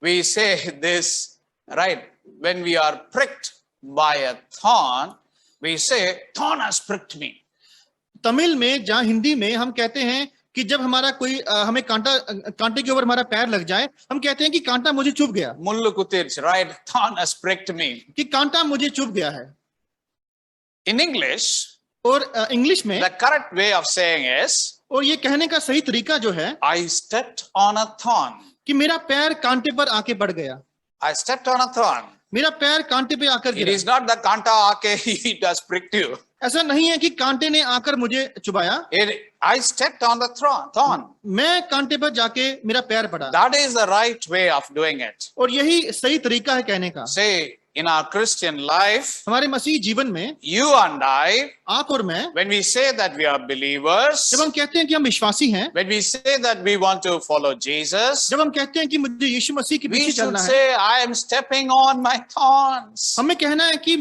we say this, right? When we are pricked by a thorn, we say, thorn has pricked me. Tamil में, जहाँ हिंदी में हम कहते हैं कि जब हमारा कोई हमें कांटे के ऊपर हमारा पैर लग जाए, हम कहते हैं कि कांटा मुझे चुभ गया। Mullu kutirch, right? Thorn has pricked me. कि कांटा मुझे चुभ गया है। In English, और इंग्लिश में the correct way of saying is, और ये कहने का सही तरीका जो है I stepped on a thorn. कि मेरा पैर कांटे पर आके बढ़ गया। I stepped on a thorn. मेरा पैर कांटे पे आकर It गिरा। is not the kanta aake, it has pricked you. ऐसा नहीं है कि कांटे ने आकर मुझे चुभाया। I stepped on the thorn. मैं कांटे पर जाके मेरा पैर पड़ा। That is the right way of doing it. और यही सही तरीका है कहने का। Say, in our Christian life, हमारे मसीह जीवन में you and I, आप और मैं, when we say that we are believers, जब हम कहते हैं कि हम विश्वासी हैं, when we say that we want to follow Jesus, जब हम कहते हैं कि मुझे यीशु मसीह के we पीछे should चलना है, say, I am stepping on my thorns. हमें कहना है कि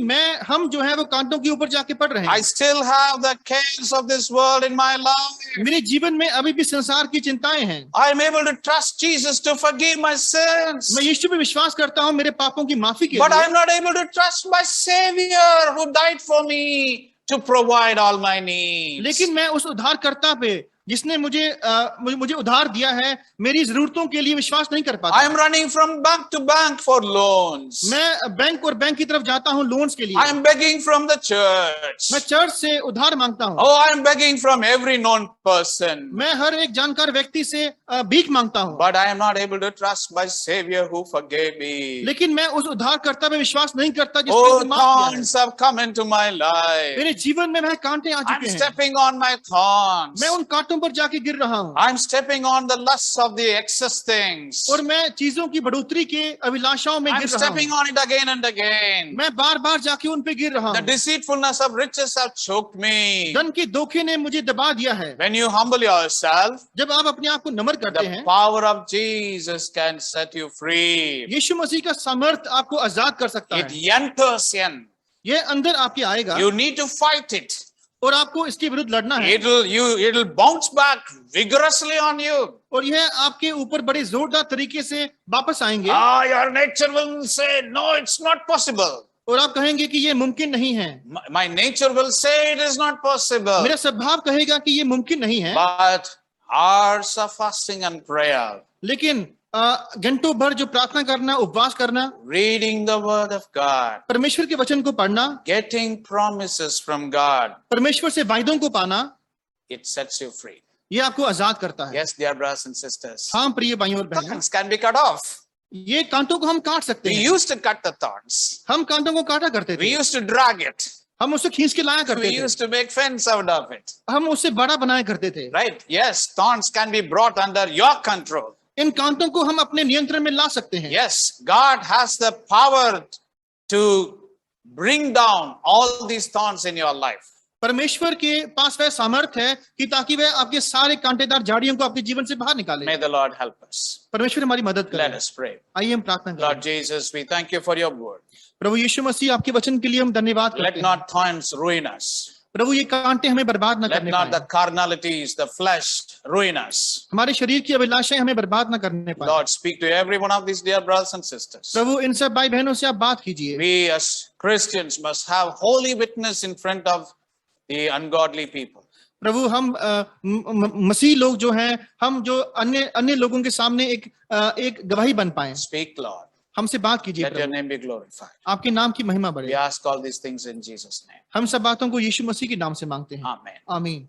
हम जो है वो कांटों के ऊपर जाके पड़ रहे I हैं। still have the cares of this world in my life. मेरे जीवन में अभी भी संसार की चिंताएं हैं। I am able to trust Jesus to forgive my sins. मैं यीशु पे विश्वास करता हूँ मेरे पापों की माफी के But I लिए, am not able to trust my Savior who died for me to provide all my needs. लेकिन मैं उस उद्धारकर्ता पे जिसने मुझे उधार दिया है, मेरी जरूरतों के लिए विश्वास नहीं कर I पाता। am running from bank to bank for loans. मैं बैंक और बैंक की तरफ जाता हूँ लोन्स के लिए। I am begging from the church. मैं चर्च से उधार मांगता हूँ। Oh, I am begging from every known person. मैं हर एक जानकार व्यक्ति से भीख मांगता हूँ। But I am not able to trust my Savior who forgave me. लेकिन मैं उस उद्धारकर्ता पे विश्वास नहीं करता जिसने Oh, मुझे माफ किया है। thorns have come into my life. मेरे जीवन में वह कांटे आ I'm चुके हैं। stepping on my thorns. मैं उन कांटों पर जाके गिर रहा हूँ I'm stepping on the lusts of the excess things. और मैं चीजों की बढ़ोतरी के अभिलाषाओं में I'm गिर रहा stepping हूँ। on it again and again. मैं बार बार जाके उन पे गिर रहा The हूँ। deceitfulness of riches have choked me. धन के धोखे ने मुझे दबा दिया है। When you humble yourself, जब आप अपने आप को नम्र करते the हैं, power of Jesus can set you free. यीशु मसीह का सामर्थ आपको आजाद कर सकता It है। enters in. ये अंदर आपके आएगा You need to fight it. और आपको इसके विरुद्ध लड़ना है It'll bounce back vigorously on you. और यह आपके ऊपर बड़े जोरदार तरीके से वापस आएंगे Your nature will say, no, it's not possible. और आप कहेंगे कि ये मुमकिन नहीं है। My nature will say it is not possible. मेरा स्वभाव कहेगा कि ये मुमकिन नहीं है। But hours of fasting and prayer, लेकिन घंटों भर जो प्रार्थना करना, उपवास करना, reading the word of God, परमेश्वर के वचन को पढ़ना, getting promises from God, परमेश्वर से वायदों को पाना, it sets you free. ये आपको आजाद करता है। Yes, dear brothers and sisters. हाँ प्रिय भाइयों और बहनों, Thorns can be cut off. ये कांटों को हम काट सकते We हैं। used to cut the thorns. हम कांटों को काटा करते We थे, used to drag it. हम उसे खींच के लाया करते We थे, used to make fence out of it. हम उसे बड़ा बनाया करते थे। Right? Yes, thorns can be brought under your control. इन कांटों को हम अपने नियंत्रण में ला सकते हैं। Yes, God has the power to bring down all these thorns in your life. परमेश्वर के पास वह सामर्थ है कि ताकि वह आपके सारे कांटेदार झाड़ियों को आपके जीवन से बाहर निकाले। May the Lord help us. परमेश्वर हमारी मदद Let करे। us pray. आइए हम प्रार्थना करें। Lord Jesus, we thank you for your word. प्रभु यीशु मसीह, आपके वचन के लिए हम धन्यवाद Let करते हैं। not thorns ruin us. प्रभु ये कांटे हमें बर्बाद न Let करने not the पाए, carnalities, the flesh ruin us. हमारे शरीर की अभिलाषाएं हमें बर्बाद न करने पाए। Lord, speak to every one of these dear brothers and sisters. प्रभु इन सब भाई बहनों से आप बात कीजिए। We as Christians must have holy witness in front of the ungodly people. प्रभु हम मसीह लोग जो हैं, हम जो अन्य लोगों के सामने एक गवाही बन पाए। Speak, Lord. हमसे बात कीजिए Let your Prabhu, name be glorified. आपके नाम की महिमा We बढ़े। ask all these things in Jesus' name. हम सब बातों को यीशु मसीह के नाम से मांगते हैं, Amen. आमीन।